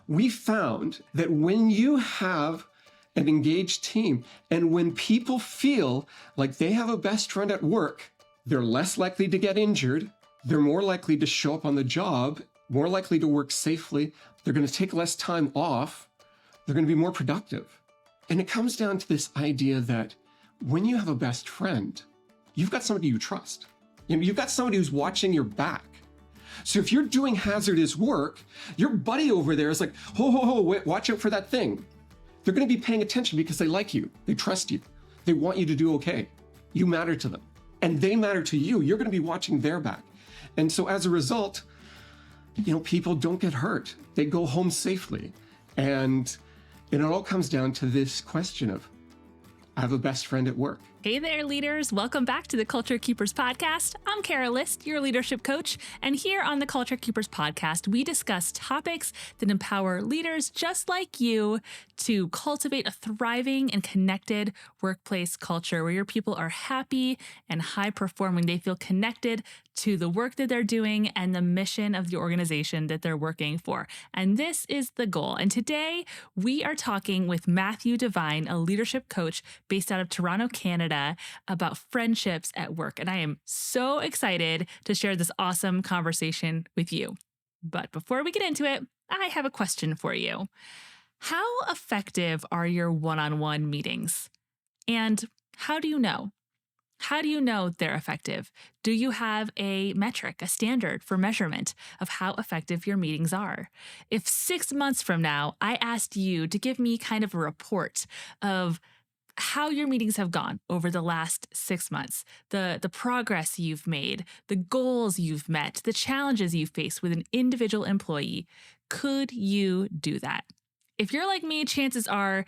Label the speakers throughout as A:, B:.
A: we found that when you have an engaged team and when people feel like they have a best friend at work, they're less likely to get injured. They're more likely to show up on the job, more likely to work safely. They're going to take less time off. They're going to be more productive. And it comes down to this idea that when you have a best friend, you've got somebody you trust. You've got somebody who's watching your back. So if you're doing hazardous work, your buddy over there is like, wait, watch out for that thing. They're going to be paying attention because they like you. They trust you. They want you to do okay. You matter to them. And they matter to you. You're going to be watching their back. And so as a result, people don't get hurt. They go home safely. And it all comes down to this question of, I have a best friend at work.
B: Hey there, leaders. Welcome back to the Culture Keepers podcast. I'm Kara List, your leadership coach. And here on the Culture Keepers podcast, we discuss topics that empower leaders just like you to cultivate a thriving and connected workplace culture where your people are happy and high performing. They feel connected to the work that they're doing and the mission of the organization that they're working for. And this is the goal. And today we are talking with Matthew Devine, a leadership coach based out of Toronto, Canada, about friendships at work. And I am so excited to share this awesome conversation with you. But before we get into it, I have a question for you. How effective are your one-on-one meetings? And how do you know? How do you know they're effective? Do you have a metric, a standard for measurement of how effective your meetings are? If 6 months from now, I asked you to give me kind of a report of how your meetings have gone over the last 6 months, the progress you've made, the goals you've met, the challenges you face with an individual employee, could you do that? If you're like me, chances are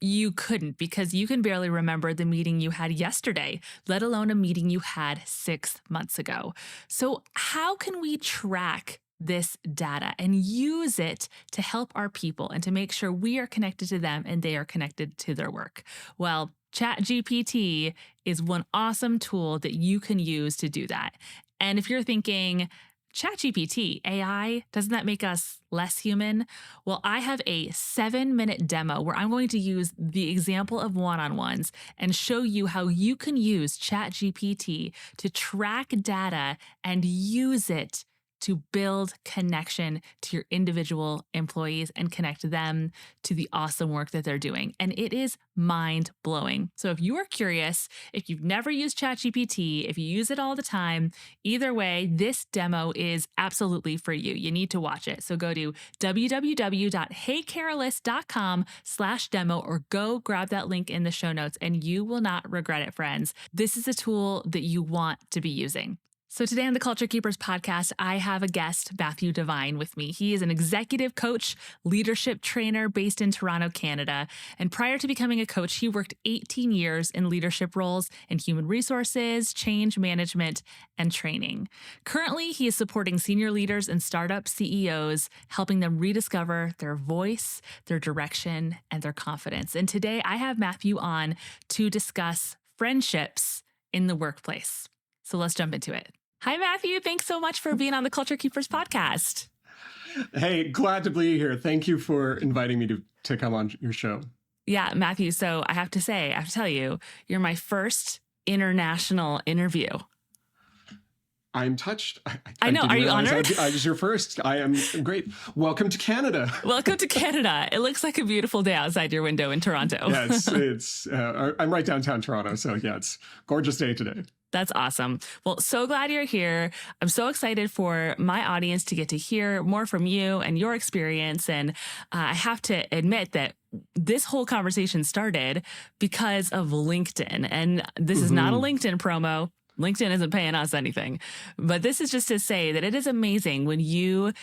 B: you couldn't, because you can barely remember the meeting you had yesterday, let alone a meeting you had 6 months ago. So how can we track this data and use it to help our people and to make sure we are connected to them and they are connected to their work? Well, ChatGPT is one awesome tool that you can use to do that. And if you're thinking, ChatGPT, AI, doesn't that make us less human? Well, I have a 7-minute demo where I'm going to use the example of one-on-ones and show you how you can use ChatGPT to track data and use it to build connection to your individual employees and connect them to the awesome work that they're doing. And it is mind-blowing. So if you are curious, if you've never used ChatGPT, if you use it all the time, either way, this demo is absolutely for you. You need to watch it. So go to www.heycarolist.com/demo or go grab that link in the show notes and you will not regret it, friends. This is a tool that you want to be using. So today on the Culture Keepers podcast, I have a guest, Matthew Devine, with me. He is an executive coach, leadership trainer based in Toronto, Canada. And prior to becoming a coach, he worked 18 years in leadership roles in human resources, change management, and training. Currently, he is supporting senior leaders and startup CEOs, helping them rediscover their voice, their direction, and their confidence. And today I have Matthew on to discuss friendships in the workplace. So let's jump into it. Hi, Matthew. Thanks so much for being on the Culture Keepers podcast.
A: Hey, glad to be here. Thank you for inviting me to come on your show.
B: Yeah, Matthew. So I have to tell you, you're my first international interview.
A: I'm touched.
B: I know. Are you honored?
A: I was your first. I am great. Welcome to Canada.
B: Welcome to Canada. It looks like a beautiful day outside your window in Toronto.
A: Yeah, it's I'm right downtown Toronto. So yeah, it's a gorgeous day today.
B: That's awesome. Well, so glad you're here. I'm so excited for my audience to get to hear more from you and your experience. And I have to admit that this whole conversation started because of LinkedIn. And this is not a LinkedIn promo. LinkedIn isn't paying us anything. But this is just to say that it is amazing when you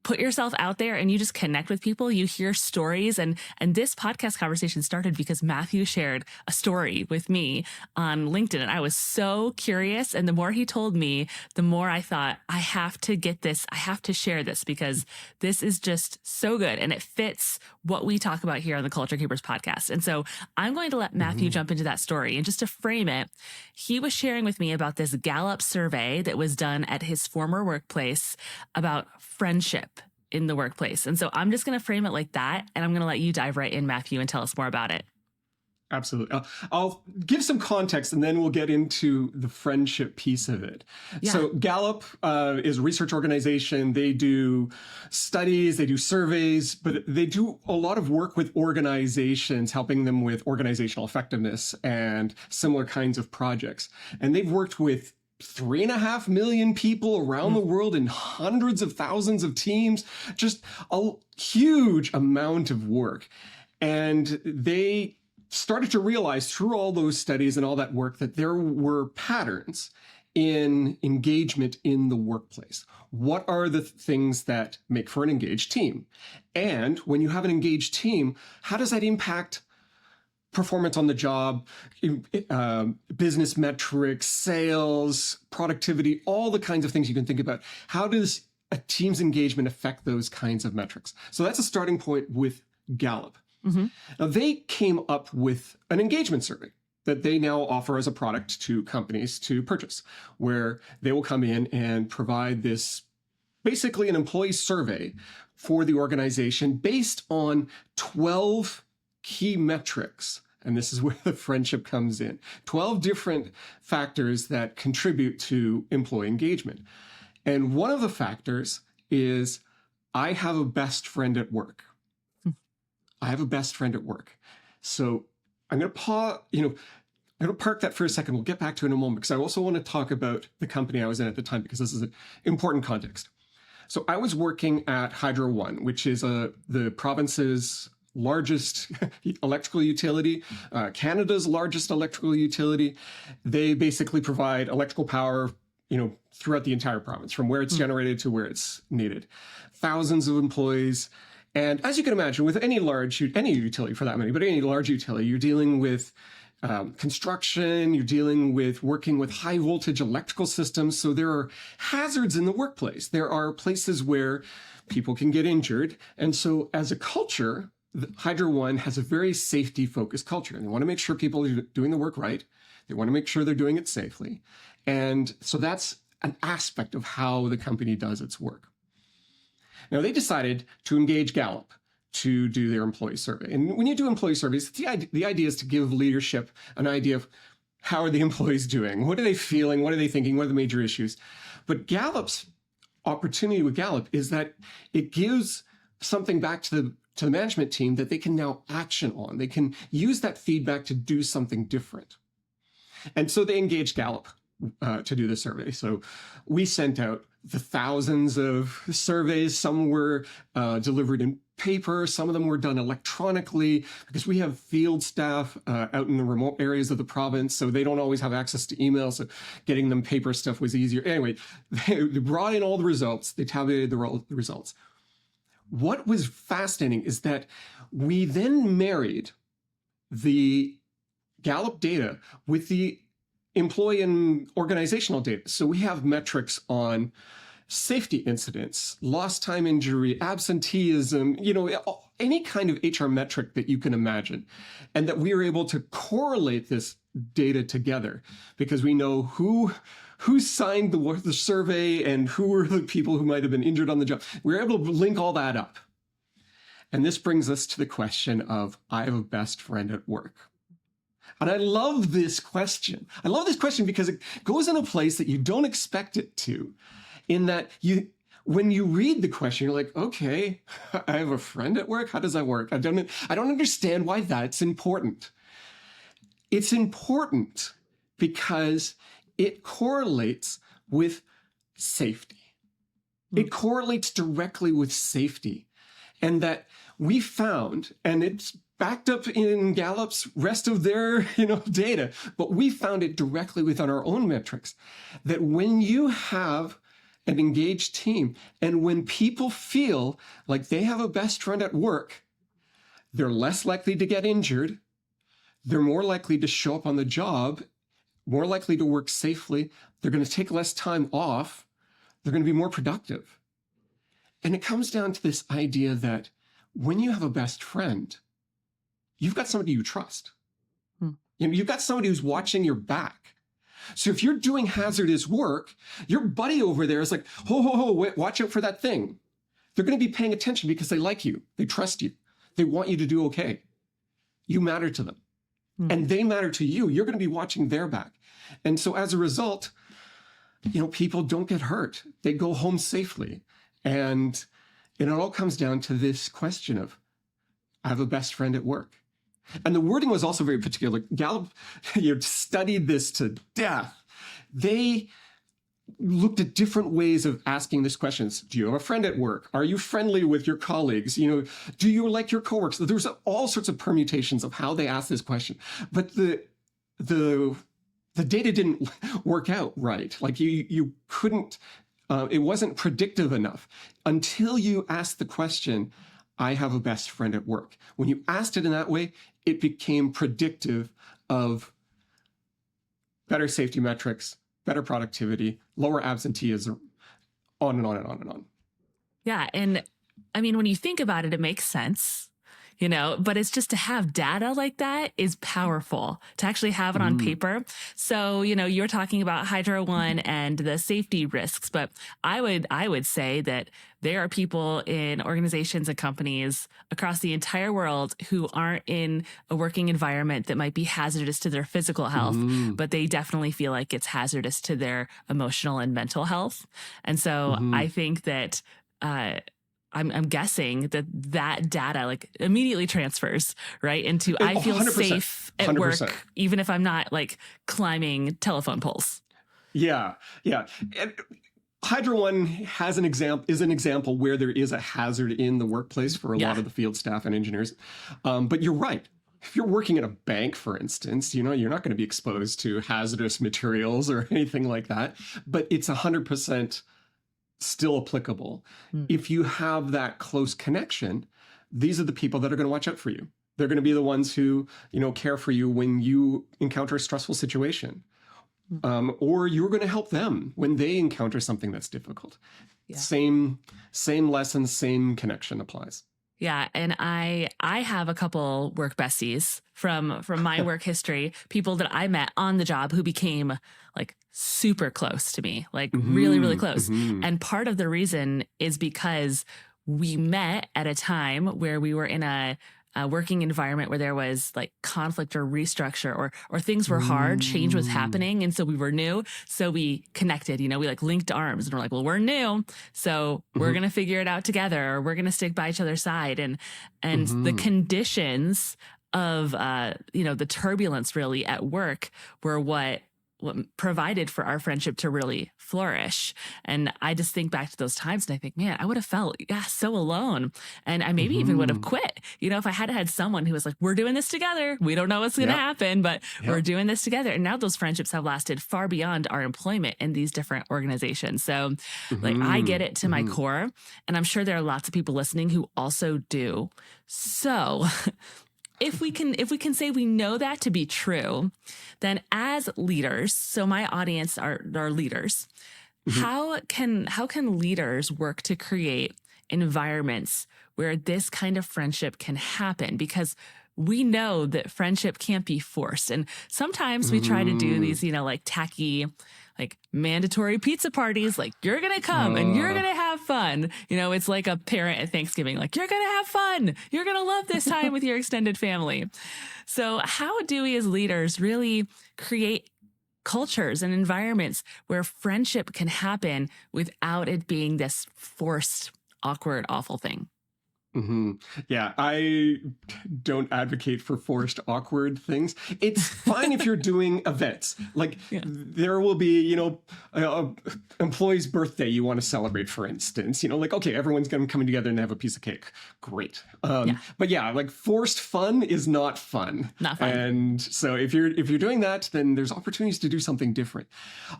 B: put yourself out there and you just connect with people, you hear stories. And this podcast conversation started because Matthew shared a story with me on LinkedIn. And I was so curious. And the more he told me, the more I thought, I have to get this. I have to share this because this is just so good. And it fits what we talk about here on the Culture Keepers podcast. And so I'm going to let Matthew jump into that story. And just to frame it, he was sharing with me about this Gallup survey that was done at his former workplace about friendship in the workplace. And so I'm just going to frame it like that. And I'm going to let you dive right in, Matthew, and tell us more about it.
A: Absolutely. I'll give some context and then we'll get into the friendship piece of it.
B: Yeah.
A: So Gallup is a research organization. They do studies, they do surveys, but they do a lot of work with organizations, helping them with organizational effectiveness and similar kinds of projects. And they've worked with 3.5 million people around the world in hundreds of thousands of teams, just a huge amount of work. And they started to realize through all those studies and all that work that there were patterns in engagement in the workplace. What are the things that make for an engaged team? And when you have an engaged team, how does that impact performance on the job, business metrics, sales, productivity, all the kinds of things you can think about? How does a team's engagement affect those kinds of metrics? So that's a starting point with Gallup. Mm-hmm. Now, they came up with an engagement survey that they now offer as a product to companies to purchase, where they will come in and provide this, basically an employee survey for the organization based on 12 key metrics. And this is where the friendship comes in. 12 different factors that contribute to employee engagement. And one of the factors is, I have a best friend at work. I have a best friend at work. So I'm going to I'm going to park that for a second. We'll get back to it in a moment, because I also want to talk about the company I was in at the time, because this is an important context. So I was working at Hydro One, which is the province's largest electrical utility, Canada's largest electrical utility. They basically provide electrical power, throughout the entire province, from where it's generated to where it's needed. Thousands of employees. And as you can imagine, with any utility for that matter, but any large utility, you're dealing with construction, you're dealing with working with high voltage electrical systems. So there are hazards in the workplace. There are places where people can get injured. And so as a culture, Hydro One has a very safety focused culture. And they want to make sure people are doing the work right. They want to make sure they're doing it safely. And so that's an aspect of how the company does its work. Now, they decided to engage Gallup to do their employee survey. And when you do employee surveys, the idea is to give leadership an idea of how are the employees doing? What are they feeling? What are they thinking? What are the major issues? But Gallup's opportunity with Gallup is that it gives something back to the management team that they can now action on. They can use that feedback to do something different. And so they engaged Gallup to do the survey. So we sent out the thousands of surveys. Some were delivered in paper. Some of them were done electronically, because we have field staff out in the remote areas of the province, so they don't always have access to email. So getting them paper stuff was easier. Anyway, they brought in all the results. They tabulated the results. What was fascinating is that we then married the Gallup data with the employee and organizational data. So we have metrics on safety incidents, lost time injury, absenteeism, any kind of HR metric that you can imagine. And that we are able to correlate this data together, because we know who signed the survey and who were the people who might have been injured on the job. We're able to link all that up. And this brings us to the question of, I have a best friend at work. And I love this question. I love this question because it goes in a place that you don't expect it to, in that when you read the question, you're like, okay, I have a friend at work. How does that work? I don't understand why that's important. It's important because it correlates with safety. It correlates directly with safety. And that we found, and it's backed up in Gallup's rest of their data, but we found it directly within our own metrics, that when you have an engaged team and when people feel like they have a best friend at work, they're less likely to get injured, they're more likely to show up on the job, more likely to work safely, they're going to take less time off, they're going to be more productive. And it comes down to this idea that when you have a best friend, you've got somebody you trust. You've got somebody who's watching your back. So if you're doing hazardous work, your buddy over there is like, ho, ho, ho, wait, watch out for that thing. They're going to be paying attention because they like you. They trust you. They want you to do okay. You matter to them. And they matter to you. You're going to be watching their back. And so as a result, people don't get hurt. They go home safely. And it all comes down to this question of, I have a best friend at work. And the wording was also very particular. Gallup studied this to death. They looked at different ways of asking this questions. Do you have a friend at work? Are you friendly with your colleagues? Do you like your coworkers? There's all sorts of permutations of how they asked this question. But the data didn't work out right. Like you couldn't, it wasn't predictive enough until you asked the question, I have a best friend at work. When you asked it in that way, it became predictive of better safety metrics, better productivity, lower absenteeism, on and on and on and on.
B: Yeah. And I mean, when you think about it, it makes sense, but it's just to have data like that is powerful, to actually have it on paper. So, you're talking about Hydro One and the safety risks, but I would say that there are people in organizations and companies across the entire world who aren't in a working environment that might be hazardous to their physical health, but they definitely feel like it's hazardous to their emotional and mental health. And so I think that, I'm guessing that data like immediately transfers right into I feel
A: 100%,
B: safe at
A: 100%.
B: work, even if I'm not like climbing telephone poles.
A: Yeah. And Hydro One is an example where there is a hazard in the workplace for a lot of the field staff and engineers. But you're right. If you're working at a bank, for instance, you're not going to be exposed to hazardous materials or anything like that. But it's 100% still applicable. If you have that close connection, these are the people that are going to watch out for you. They're going to be the ones who, care for you when you encounter a stressful situation. Or you're going to help them when they encounter something that's difficult. Yeah. Same lesson, same connection applies.
B: Yeah. And I have a couple work besties from my work history, people that I met on the job who became like super close to me, like really, really close. And part of the reason is because we met at a time where we were in a working environment where there was like conflict or restructure or things were hard, change was happening. And so we were new. So we connected, we like linked arms and we're like, well, we're new. So we're going to figure it out together, or we're going to stick by each other's side. And the conditions of, the turbulence really at work were what provided for our friendship to really flourish. And I just think back to those times and I think, man, I would have felt so alone. And I maybe even would have quit, if I had had someone who was like, we're doing this together. We don't know what's going to happen, but we're doing this together. And now those friendships have lasted far beyond our employment in these different organizations. So like I get it to my core, and I'm sure there are lots of people listening who also do. So if we can say we know that to be true, then as leaders, so my audience are leaders, how can leaders work to create environments where this kind of friendship can happen? Because we know that friendship can't be forced. And sometimes we try to do these, like tacky, like mandatory pizza parties, like you're going to come and you're going to have fun. It's like a parent at Thanksgiving, like you're going to have fun. You're going to love this time with your extended family. So how do we as leaders really create cultures and environments where friendship can happen without it being this forced, awkward, awful thing?
A: Yeah, I don't advocate for forced, awkward things. It's fine if you're doing events. Like there will be, employee's birthday you want to celebrate, for instance. Like, okay, everyone's going to come together and have a piece of cake. Great. But yeah, like forced fun is not fun.
B: Not fun.
A: And so if you're doing that, then there's opportunities to do something different.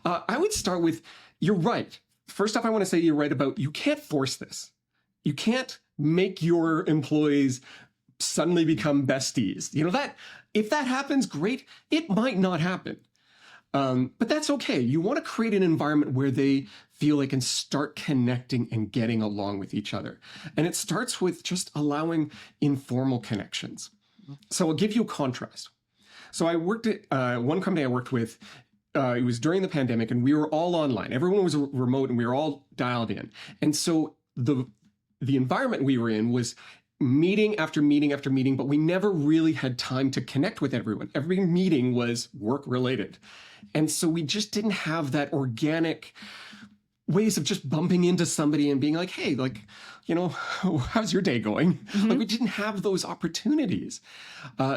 A: I would start with, you're right. First off, I want to say you're right about you can't force this. You can't make your employees suddenly become besties. That if that happens, great. It might not happen. But that's okay. You want to create an environment where they feel they can start connecting and getting along with each other. And it starts with just allowing informal connections. So I'll give you a contrast. So I worked at one company I worked with. It was during the pandemic and we were all online. Everyone was remote and we were all dialed in. And so the the environment we were in was meeting after meeting after meeting, but we never really had time to connect with everyone. Every meeting was work related. And so we just didn't have that organic ways of just bumping into somebody and being like, hey, like, how's your day going?
B: Mm-hmm.
A: Like, we didn't have those opportunities.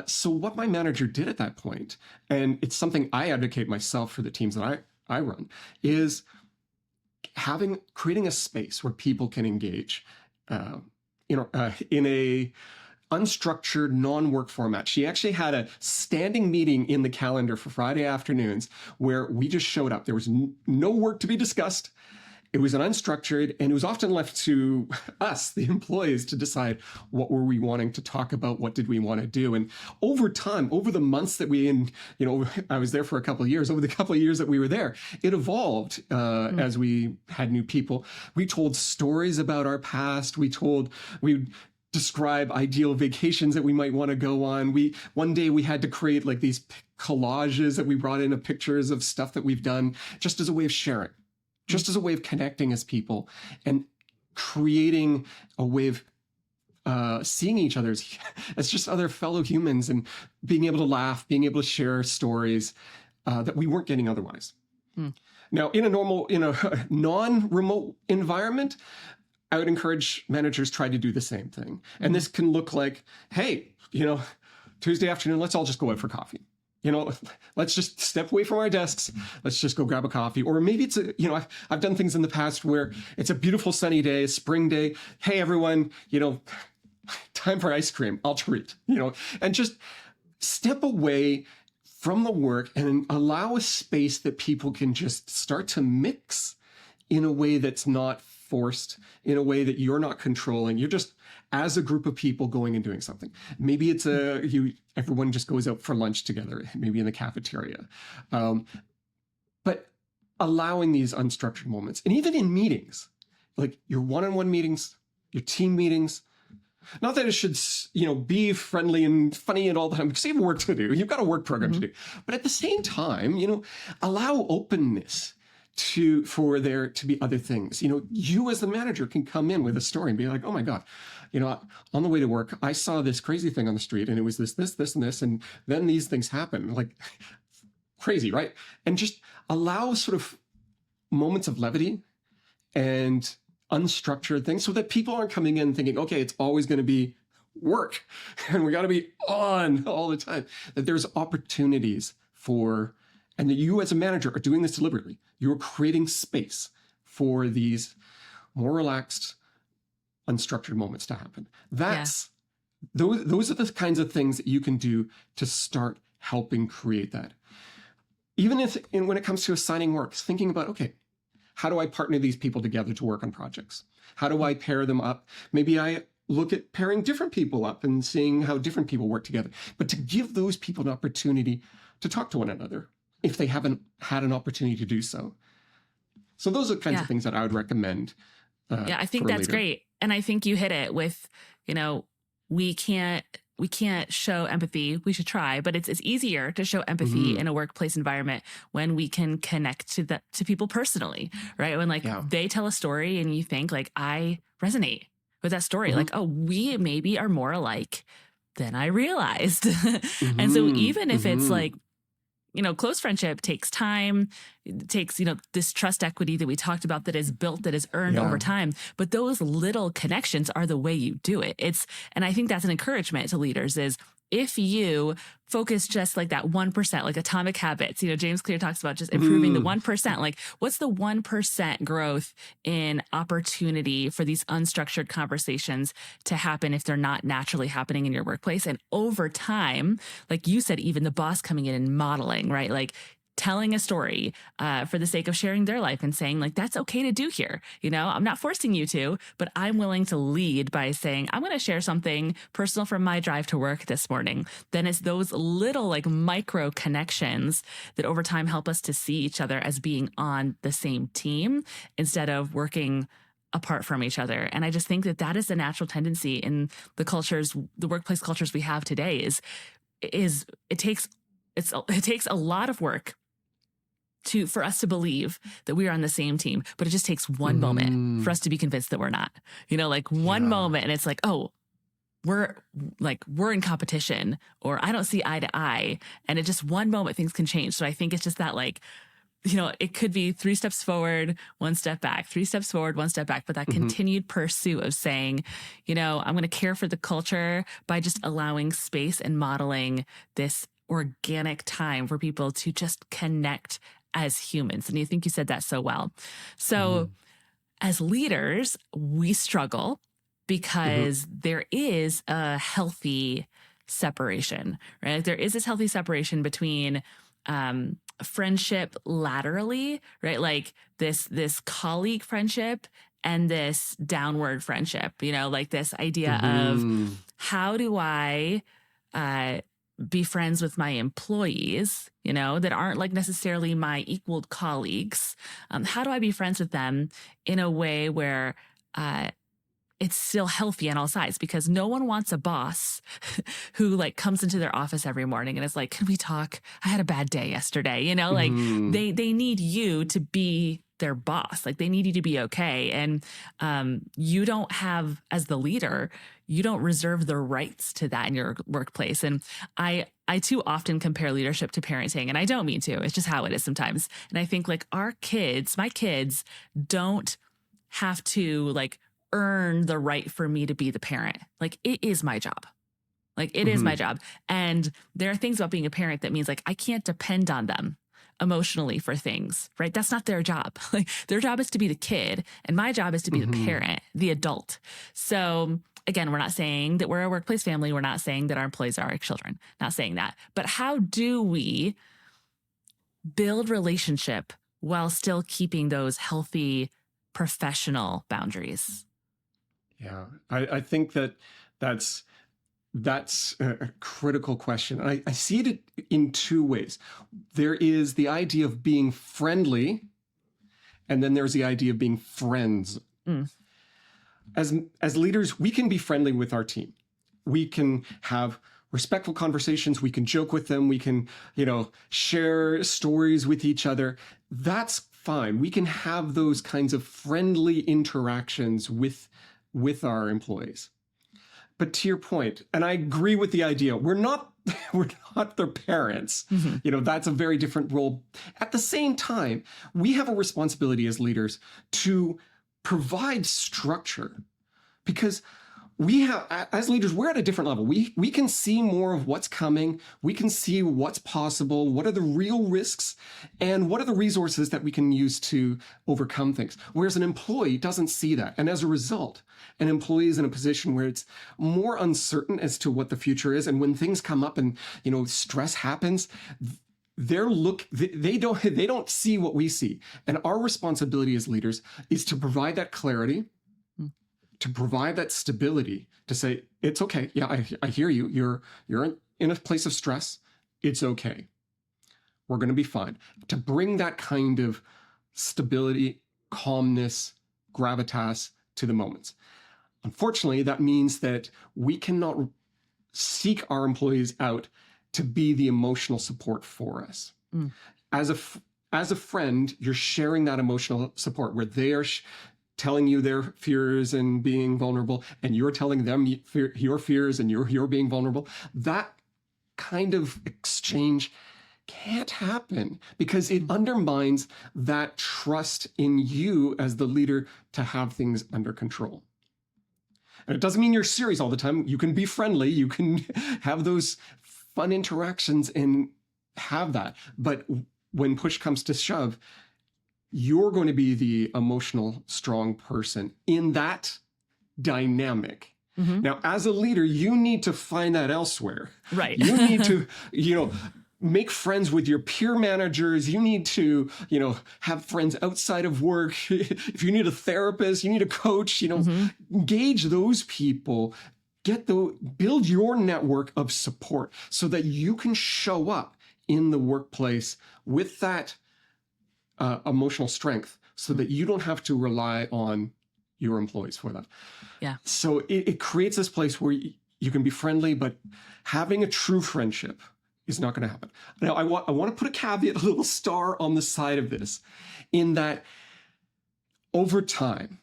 A: So what my manager did at that point, and it's something I advocate myself for the teams that I run, is creating a space where people can engage in a unstructured, non-work format. She actually had a standing meeting in the calendar for Friday afternoons where we just showed up. There was no work to be discussed. It was an unstructured, and it was often left to us, the employees, to decide what were we wanting to talk about, what did we want to do. And over time, over the months that I was there for a couple of years, over the couple of years that we were there, it evolved as we had new people. We told stories about our past. We would describe ideal vacations that we might want to go on. One day we had to create like these collages that we brought in of pictures of stuff that we've done just as a way of sharing. Just as a way of connecting as people and creating a way of seeing each other as just other fellow humans and being able to laugh, being able to share stories that we weren't getting otherwise. Now, in a non-remote environment, I would encourage managers try to do the same thing. And this can look like, hey, Tuesday afternoon, let's all just go out for coffee. Let's just step away from our desks. Let's just go grab a coffee. Or maybe it's I've done things in the past where it's a beautiful sunny day, a spring day. Hey, everyone, time for ice cream. I'll treat, and just step away from the work and allow a space that people can just start to mix in a way that's not forced, in a way that you're not controlling. You're just, as a group of people, going and doing something. Maybe it's everyone just goes out for lunch together, maybe in the cafeteria. But allowing these unstructured moments, and even in meetings, like your one-on-one meetings, your team meetings, not that it should, be friendly and funny and all the time, because you have work to do. You've got a work program to do. But at the same time, allow openness for there to be other things. You as the manager can come in with a story and be like, oh my God, on the way to work, I saw this crazy thing on the street and it was this, and this, and then these things happen. Like crazy, right? And just allow sort of moments of levity and unstructured things so that people aren't coming in thinking, okay, it's always going to be work and we got to be on all the time. That there's opportunities and that you as a manager are doing this deliberately. You're creating space for these more relaxed, unstructured moments to happen. Those are the kinds of things that you can do to start helping create that. Even when it comes to assigning work, thinking about, okay, how do I partner these people together to work on projects? How do I pair them up? Maybe I look at pairing different people up and seeing how different people work together. But to give those people an opportunity to talk to one another if they haven't had an opportunity to do so. So those are the kinds of things that I would recommend.
B: I think that's great. And I think you hit it with, we can't show empathy. We should try, but it's easier to show empathy in a workplace environment when we can connect to people personally, right? When they tell a story and you think like, I resonate with that story. Like, oh, we maybe are more alike than I realized. And so even if it's like, close friendship takes time. It takes, this trust equity that we talked about that is built, that is earned over time. But those little connections are the way you do it. And I think that's an encouragement to leaders is if you focus just like that 1%, like atomic habits, James Clear talks about just improving the 1%, like what's the 1% growth in opportunity for these unstructured conversations to happen if they're not naturally happening in your workplace? And over time, like you said, even the boss coming in and modeling, right? Like telling a story for the sake of sharing their life and saying like, that's okay to do here. I'm not forcing you to, but I'm willing to lead by saying, I'm going to share something personal from my drive to work this morning. Then it's those little like micro connections that over time help us to see each other as being on the same team instead of working apart from each other. And I just think that is a natural tendency in the workplace cultures we have today it takes a lot of work for us to believe that we are on the same team, but it just takes one moment for us to be convinced that we're not, like one moment. And it's like, oh, we're in competition, or I don't see eye to eye. And it just one moment things can change. So I think it's just that it could be 3 steps forward, 1 step back, 3 steps forward, 1 step back. But that continued pursuit of saying, I'm going to care for the culture by just allowing space and modeling this organic time for people to just connect as humans. And I think you said that so well. So as leaders, we struggle because there is a healthy separation, right? There is this healthy separation between friendship laterally, right? Like this colleague friendship and this downward friendship, like this idea of how do I be friends with my employees, that aren't like necessarily my equal colleagues. How do I be friends with them in a way where it's still healthy on all sides? Because no one wants a boss who comes into their office every morning and is like, can we talk? I had a bad day yesterday. They need you to be their boss. They need you to be okay. And you don't have, as the leader, you don't reserve the rights to that in your workplace. And I too often compare leadership to parenting, and I don't mean to. It's just how it is sometimes. And I think my kids don't have to earn the right for me to be the parent. It is my job. It is my job. And there are things about being a parent that means I can't depend on them emotionally for things, right? That's not their job. Their job is to be the kid, and my job is to be the parent, the adult. So again, we're not saying that we're a workplace family. We're not saying that our employees are our children. Not saying that. But how do we build relationship while still keeping those healthy professional boundaries?
A: Yeah, I think that's a critical question. I see it in 2 ways. There is the idea of being friendly, and then there's the idea of being friends. As leaders, we can be friendly with our team. We can have respectful conversations. We can joke with them. We can, share stories with each other. That's fine. We can have those kinds of friendly interactions with our employees. But to your point, and I agree with the idea, we're not their parents. That's a very different role. At the same time, we have a responsibility as leaders to provide structure, because we have, as leaders, we're at a different level. We can see more of what's coming. We can see what's possible. What are the real risks, and what are the resources that we can use to overcome things? Whereas an employee doesn't see that. And as a result, an employee is in a position where it's more uncertain as to what the future is. And when things come up and, stress happens, they don't see what we see. And our responsibility as leaders is to provide that clarity, to provide that stability, to say, it's okay. Yeah, I hear you. You're in a place of stress. It's okay. We're going to be fine. To bring that kind of stability, calmness, gravitas to the moments. Unfortunately, that means that we cannot seek our employees out to be the emotional support for us. As a friend, you're sharing that emotional support where they are telling you their fears and being vulnerable, and you're telling them your fears and you're being vulnerable. That kind of exchange can't happen because it undermines that trust in you as the leader to have things under control. And it doesn't mean you're serious all the time. You can be friendly. You can have those fun interactions and have that. But when push comes to shove, you're going to be the emotional, strong person in that dynamic. Now, as a leader, you need to find that elsewhere.
B: Right.
A: You need to, make friends with your peer managers. You need to, have friends outside of work. If you need a therapist, you need a coach, engage those people, build your network of support so that you can show up in the workplace with that emotional strength so that you don't have to rely on your employees for that.
B: Yeah.
A: So it creates this place where you can be friendly, but having a true friendship is not going to happen. Now, I want to put a caveat, a little star on the side of this, in that over time,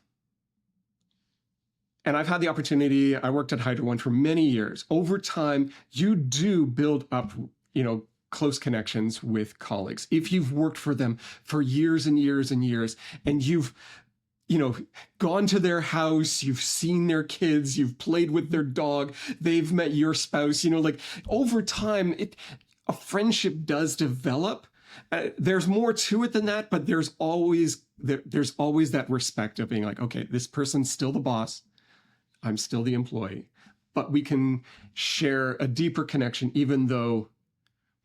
A: and I've had the opportunity, I worked at Hydro One for many years. Over time, you do build up, close connections with colleagues. If you've worked for them for years and years and years, and you've gone to their house, you've seen their kids, you've played with their dog, they've met your spouse, over time, a friendship does develop. There's more to it than that, but there's always that respect of being like, okay, this person's still the boss. I'm still the employee, but we can share a deeper connection, even though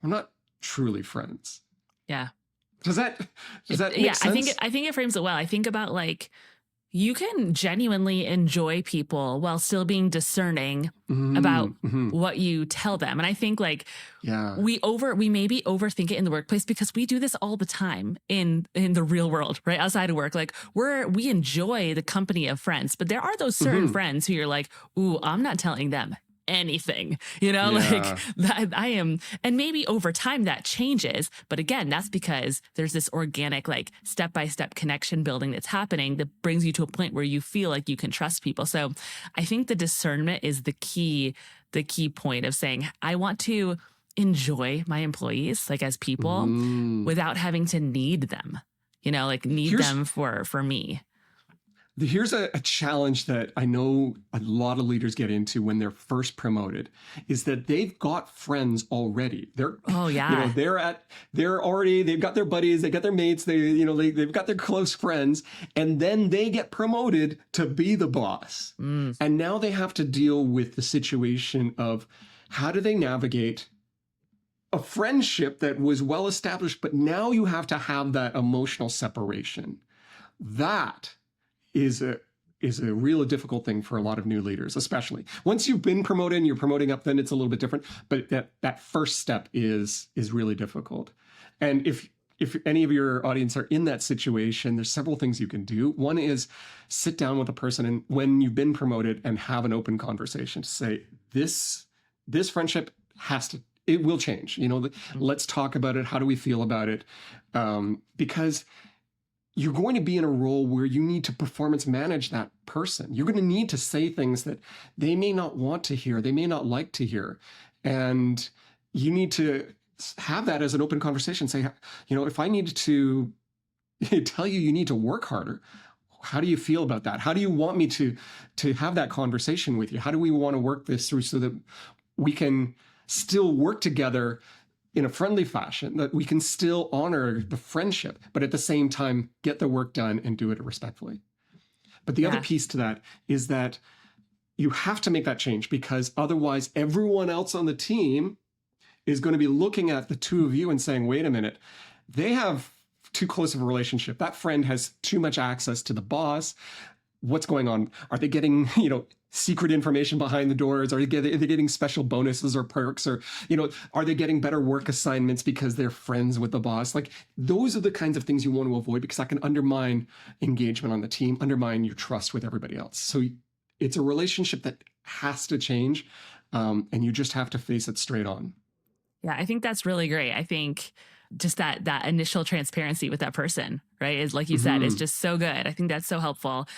A: we're not truly friends.
B: Yeah.
A: Does that make sense?
B: I think it frames it well. I think about you can genuinely enjoy people while still being discerning about what you tell them. And I think we maybe overthink it in the workplace because we do this all the time in the real world, right? Outside of work, we enjoy the company of friends, but there are those certain friends who you're like, ooh, I'm not telling them anything, that I am. And maybe over time that changes. But again, that's because there's this organic, step-by-step connection building that's happening that brings you to a point where you feel like you can trust people. So I think the discernment is the key point of saying, I want to enjoy my employees, as people without having to need them, them for me.
A: Here's a challenge that I know a lot of leaders get into when they're first promoted, is that they've got friends already. They've got their buddies, they got their mates, they've got their close friends, and then they get promoted to be the boss. And now they have to deal with the situation of how do they navigate a friendship that was well established, but now you have to have that emotional separation. That is a real difficult thing for a lot of new leaders, especially once you've been promoted and you're promoting up, then it's a little bit different. But that first step is really difficult. And if any of your audience are in that situation, there's several things you can do. One is sit down with a person and when you've been promoted and have an open conversation to say, this friendship it will change. Let's talk about it. How do we feel about it? Because you're going to be in a role where you need to performance manage that person. You're going to need to say things that they may not want to hear, they may not like to hear. And you need to have that as an open conversation. Say, if I needed to tell you need to work harder, how do you feel about that? How do you want me to have that conversation with you? How do we want to work this through so that we can still work together in a friendly fashion, that we can still honor the friendship, but at the same time, get the work done and do it respectfully. But the other piece to that is that you have to make that change, because otherwise everyone else on the team is going to be looking at the two of you and saying, wait a minute, they have too close of a relationship. That friend has too much access to the boss. What's going on? Are they getting, secret information behind the doors? Are they getting special bonuses or perks? Or, are they getting better work assignments because they're friends with the boss? Those are the kinds of things you want to avoid, because that can undermine engagement on the team, undermine your trust with everybody else. So it's a relationship that has to change, and you just have to face it straight on.
B: Yeah, I think that's really great. I think just that initial transparency with that person, right, is, like you said, is just so good. I think that's so helpful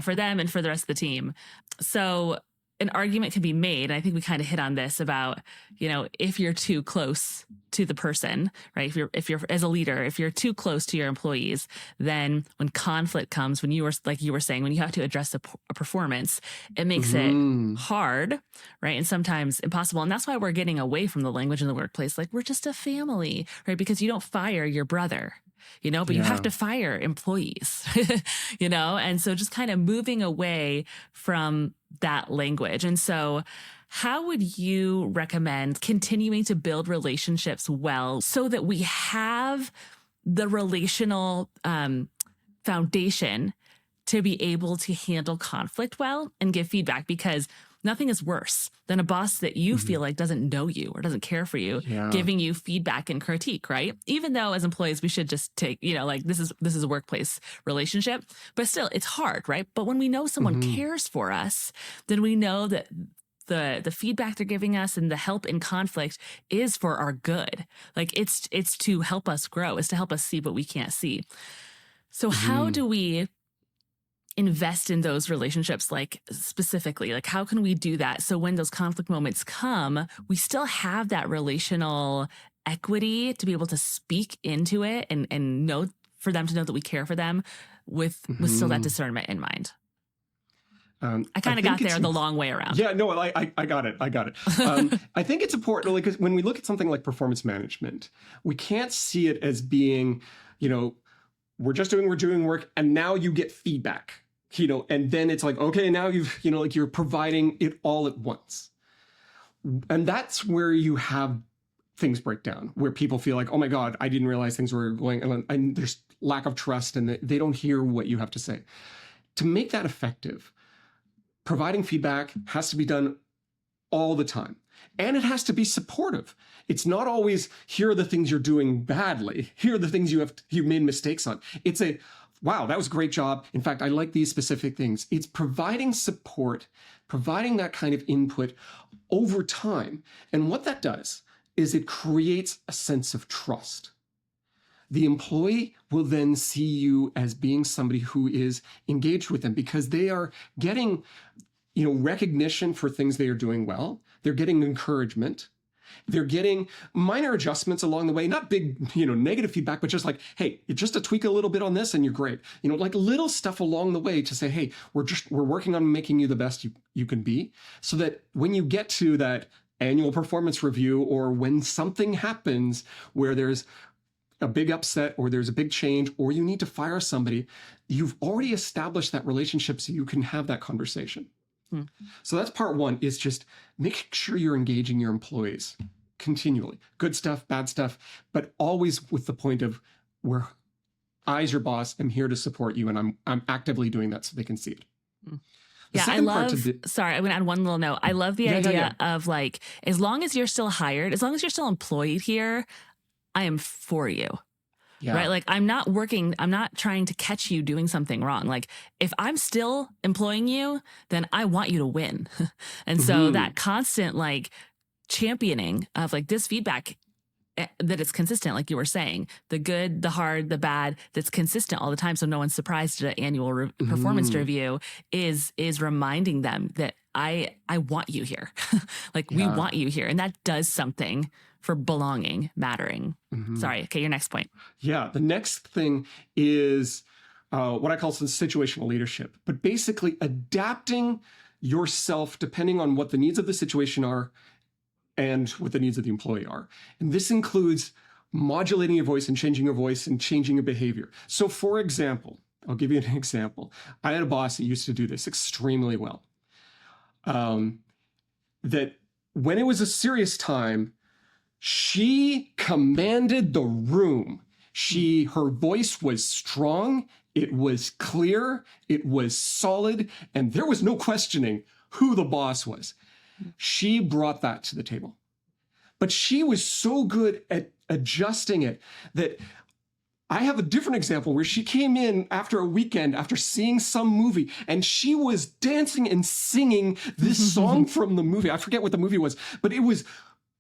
B: for them and for the rest of the team. So an argument can be made, and I think we kind of hit on this about, if you're too close to the person, right? If you're as a leader, if you're too close to your employees, then when conflict comes, when you were saying, when you have to address a performance, it makes it hard, right? And sometimes impossible. And that's why we're getting away from the language in the workplace. We're just a family, right? Because you don't fire your brother, but you have to fire employees, and so just kind of moving away from that language. And so how would you recommend continuing to build relationships well so that we have the relational foundation to be able to handle conflict well and give feedback? Because nothing is worse than a boss that you feel like doesn't know you or doesn't care for you, giving you feedback and critique, right? Even though as employees, we should just take, this is a workplace relationship, but still it's hard, right? But when we know someone cares for us, then we know that the feedback they're giving us and the help in conflict is for our good. Like it's to help us grow. It's to help us see what we can't see. So how do we invest in those relationships, like specifically, like how can we do that? So when those conflict moments come, we still have that relational equity to be able to speak into it and know, for them to know that we care for them with still that discernment in mind. I kind of got there the long way around.
A: Yeah, no, I got it. I think it's important because when we look at something like performance management, we can't see it as being, we're doing work and now you get feedback, and then it's like, okay, now you've, like you're providing it all at once. And that's where you have things break down, where people feel like, oh my God, I didn't realize things were going, and there's lack of trust and they don't hear what you have to say. To make that effective, providing feedback has to be done all the time. And it has to be supportive. It's not always, here are the things you're doing badly. Here are the things you made mistakes on. It's a, wow, that was a great job. In fact, I like these specific things. It's providing support, providing that kind of input over time. And what that does is it creates a sense of trust. The employee will then see you as being somebody who is engaged with them because they are getting, recognition for things they are doing well. They're getting encouragement. They're getting minor adjustments along the way, not big, negative feedback, but just like, hey, just to tweak a little bit on this and you're great. Like little stuff along the way to say, hey, we're working on making you the best you can be, so that when you get to that annual performance review or when something happens where there's a big upset or there's a big change or you need to fire somebody, you've already established that relationship so you can have that conversation. So that's part one, is just make sure you're engaging your employees continually. Good stuff, bad stuff, but always with the point of where I, as your boss, am here to support you, and I'm actively doing that so they can see it.
B: Yeah, I love, sorry, I'm going to add one little note. I love the idea of like, as long as you're still hired, as long as you're still employed here, I am for you. Yeah. Right. Like I'm not trying to catch you doing something wrong. Like if I'm still employing you, then I want you to win. And so that constant like championing of like this feedback that it's consistent, like you were saying, the good, the hard, the bad, that's consistent all the time. So no one's surprised at an annual performance review is reminding them that I want you here. Like we want you here. And that does something for belonging, mattering. Sorry. Okay. Your next point.
A: Yeah. The next thing is what I call situational leadership, but basically adapting yourself depending on what the needs of the situation are and what the needs of the employee are. And this includes modulating your voice and changing your behavior. So for example, I'll give you an example. I had a boss that used to do this extremely well. That when it was a serious time, she commanded the room. Her voice was strong, it was clear, it was solid, and there was no questioning who the boss was. She brought that to the table. But she was so good at adjusting it that I have a different example where she came in after a weekend, after seeing some movie, and she was dancing and singing this song from the movie. I forget what the movie was, but it was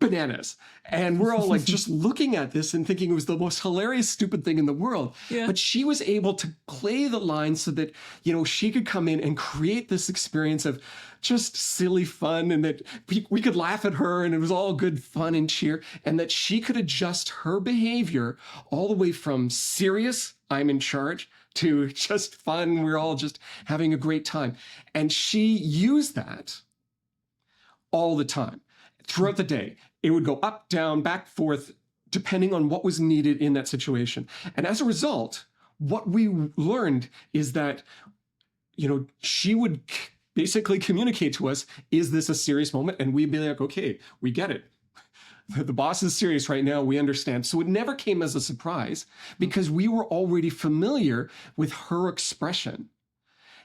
A: bananas. And we're all like just looking at this and thinking it was the most hilarious, stupid thing in the world. Yeah. But she was able to play the lines so that, she could come in and create this experience of just silly fun, and that we could laugh at her and it was all good fun and cheer, and that she could adjust her behavior all the way from serious, I'm in charge, to just fun, we're all just having a great time. And she used that all the time. Throughout the day, it would go up, down, back, forth, depending on what was needed in that situation. And as a result, what we learned is that, she would basically communicate to us, is this a serious moment? And we'd be like, okay, we get it. The boss is serious right now. We understand. So it never came as a surprise because we were already familiar with her expression.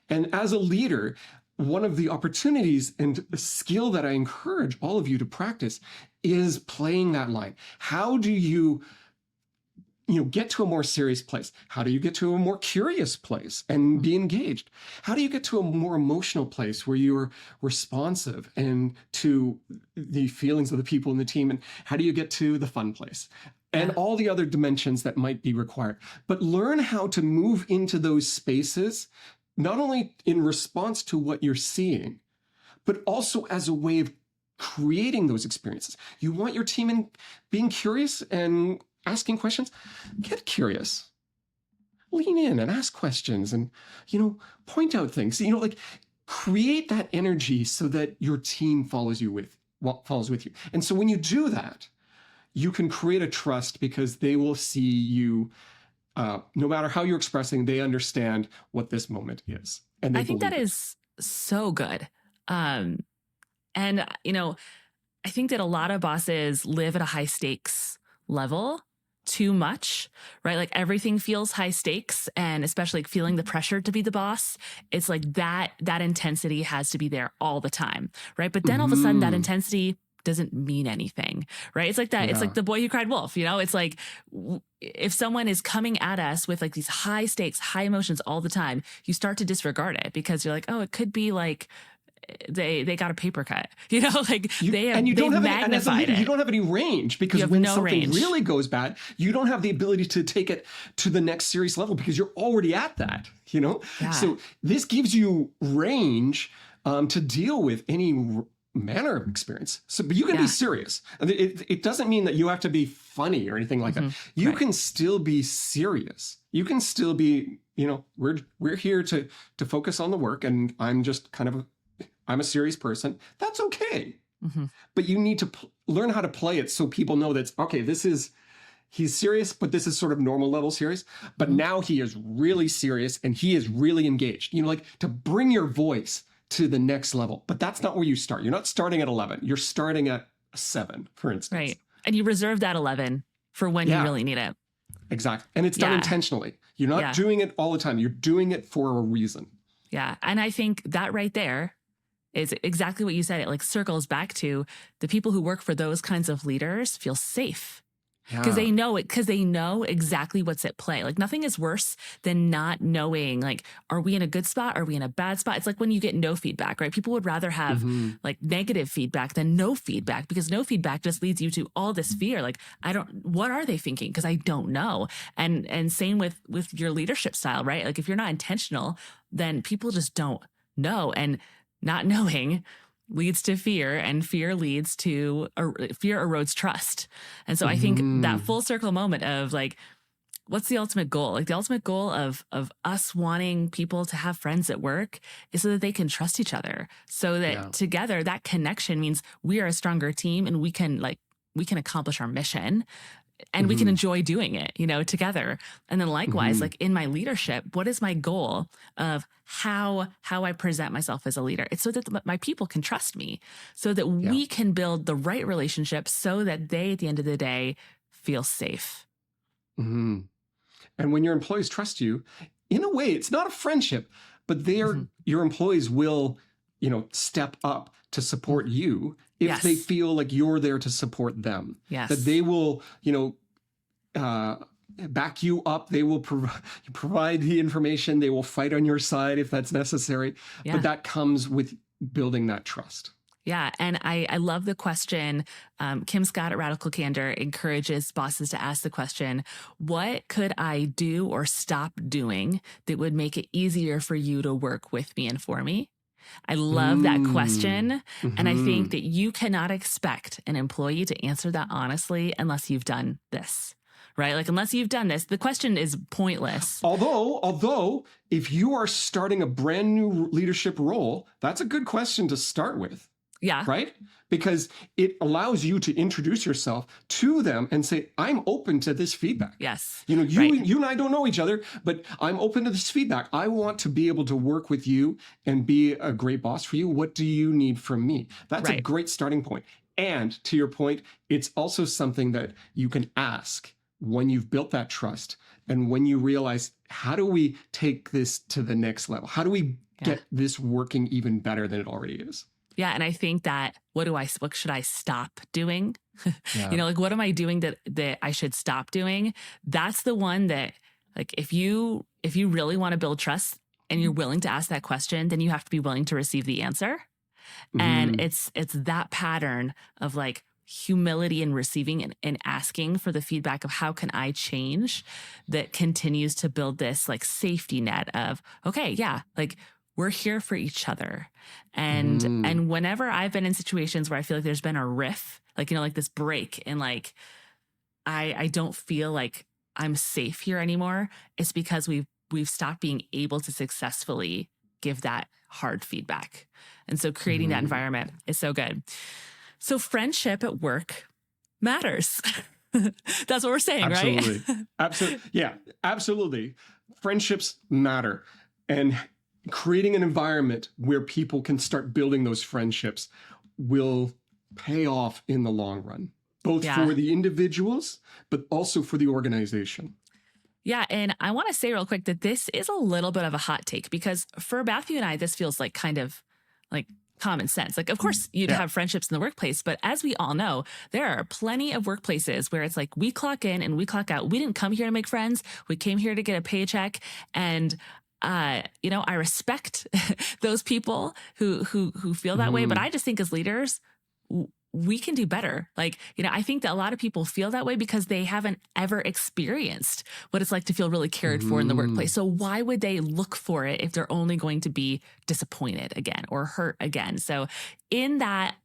A: And as a leader, one of the opportunities and a skill that I encourage all of you to practice is playing that line. How do you get to a more serious place? How do you get to a more curious place and be engaged? How do you get to a more emotional place where you're responsive and to the feelings of the people in the team? And how do you get to the fun place? And all the other dimensions that might be required. But learn how to move into those spaces, not only in response to what you're seeing, but also as a way of creating those experiences. You want your team in being curious and asking questions? Get curious. Lean in and ask questions and, point out things. Create that energy so that your team follows with you. And so when you do that, you can create a trust because they will see you, no matter how you're expressing, they understand what this moment is. And
B: I think that is so good. I think that a lot of bosses live at a high stakes level too much, right? Like everything feels high stakes, and especially feeling the pressure to be the boss. It's like that intensity has to be there all the time, right? But then all of a sudden that intensity doesn't mean anything, right? It's like that. Yeah. It's like the boy who cried wolf, It's like if someone is coming at us with like these high stakes, high emotions all the time, you start to disregard it because you're like, oh, it could be like they got a paper cut, they magnified it.
A: You don't have any range because when something really goes bad, you don't have the ability to take it to the next serious level because you're already at that, Yeah. So this gives you range to deal with any manner of experience. But you can be serious. It doesn't mean that you have to be funny or anything like that. You can still be serious. You can still be, we're here to focus on the work, and I'm just I'm a serious person. That's okay. But you need to learn how to play it so people know that's okay. He's serious, but this is sort of normal level serious. But now he is really serious and he is really engaged. To bring your voice to the next level. But that's not where you start. You're not starting at 11. You're starting at 7, for instance.
B: Right. And you reserve that 11 for when you really need it.
A: Exactly. And it's done intentionally. You're not doing it all the time. You're doing it for a reason.
B: Yeah. And I think that right there is exactly what you said. It like circles back to the people who work for those kinds of leaders feel safe. Because they know it, because they know exactly what's at play. Like nothing is worse than not knowing, like, are we in a good spot? Are we in a bad spot? It's like when you get no feedback, right? People would rather have like negative feedback than no feedback, because no feedback just leads you to all this fear. Like, what are they thinking? Because I don't know. And same with your leadership style, right? Like if you're not intentional, then people just don't know. And not knowing leads to fear, and fear leads to fear erodes trust. And so I think that full circle moment of like, what's the ultimate goal? Like the ultimate goal of us wanting people to have friends at work is so that they can trust each other, so that together that connection means we are a stronger team and we can accomplish our mission. And we can enjoy doing it, together. And then likewise, like in my leadership, what is my goal of how I present myself as a leader? It's so that my people can trust me, so that we can build the right relationships so that they, at the end of the day, feel safe.
A: And when your employees trust you, in a way, it's not a friendship, but your employees will, step up to support you if they feel like you're there to support them.
B: Yes.
A: That they will, back you up. They will provide the information. They will fight on your side if that's necessary. Yeah. But that comes with building that trust.
B: Yeah. And I love the question. Kim Scott at Radical Candor encourages bosses to ask the question, what could I do or stop doing that would make it easier for you to work with me and for me? I love that question. And I think that you cannot expect an employee to answer that honestly unless you've done this, right? Like, unless you've done this, the question is pointless.
A: Although if you are starting a brand new leadership role, that's a good question to start with.
B: Yeah.
A: Right? Because it allows you to introduce yourself to them and say, I'm open to this feedback.
B: Yes.
A: You and I don't know each other, but I'm open to this feedback. I want to be able to work with you and be a great boss for you. What do you need from me? That's a great starting point. And to your point, it's also something that you can ask when you've built that trust and when you realize, how do we take this to the next level? How do we get this working even better than it already is?
B: Yeah. And I think that what should I stop doing?
A: Yeah.
B: Like what am I doing that I should stop doing? That's the one that, like, if you really want to build trust and you're willing to ask that question, then you have to be willing to receive the answer. And it's that pattern of like humility and receiving and asking for the feedback of how can I change that continues to build this like safety net of, okay, yeah, like we're here for each other. And whenever I've been in situations where I feel like there's been a riff, like, like this break and like, I don't feel like I'm safe here anymore. It's because we've stopped being able to successfully give that hard feedback. And so creating that environment is so good. So friendship at work matters. That's what we're saying,
A: Absolutely.
B: right?
A: Absolutely. Yeah, absolutely. Friendships matter. And creating an environment where people can start building those friendships will pay off in the long run, both for the individuals, but also for the organization.
B: Yeah. And I want to say real quick that this is a little bit of a hot take because for Matthew and I, this feels like kind of like common sense. Like, of course, you'd have friendships in the workplace, but as we all know, there are plenty of workplaces where it's like we clock in and we clock out. We didn't come here to make friends. We came here to get a paycheck. And I respect those people who feel that way, but I just think as leaders, we can do better. Like, I think that a lot of people feel that way because they haven't ever experienced what it's like to feel really cared for in the workplace. So why would they look for it if they're only going to be disappointed again or hurt again? So in that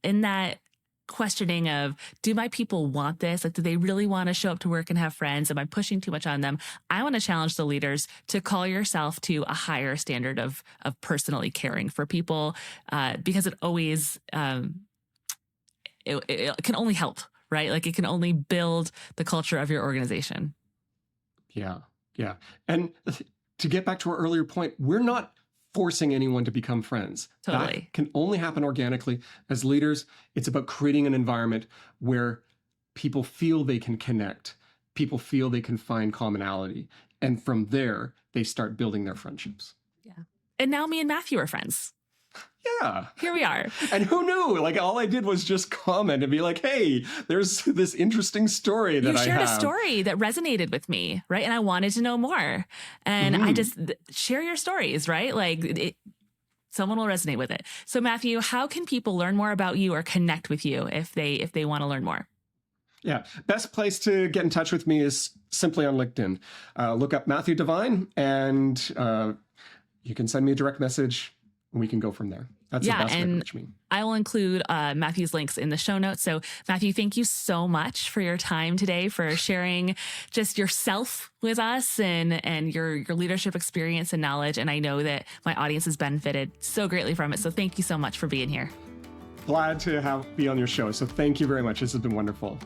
B: questioning of, do my people want this? Like, do they really want to show up to work and have friends? Am I pushing too much on them? I want to challenge the leaders to call yourself to a higher standard of personally caring for people, because it always, it can only help, right? Like it can only build the culture of your organization.
A: Yeah. Yeah. And to get back to our earlier point, we're not forcing anyone to become friends.
B: Totally.
A: That can only happen organically. As leaders, it's about creating an environment where people feel they can connect, people feel they can find commonality. And from there, they start building their friendships.
B: Yeah. And now me and Matthew are friends.
A: Yeah.
B: Here we are.
A: And who knew? Like, all I did was just comment and be like, hey, there's this interesting story that I have.
B: You shared a story that resonated with me, right? And I wanted to know more. And I just share your stories, right? Like someone will resonate with it. So Matthew, how can people learn more about you or connect with you if they want to learn more?
A: Yeah. Best place to get in touch with me is simply on LinkedIn. Look up Matthew Devine and you can send me a direct message and we can go from there. That's the best way to reach me. I
B: will include Matthew's links in the show notes. So Matthew, thank you so much for your time today, for sharing just yourself with us and your leadership experience and knowledge. And I know that my audience has benefited so greatly from it. So thank you so much for being here.
A: Glad to be on your show. So thank you very much. This has been wonderful.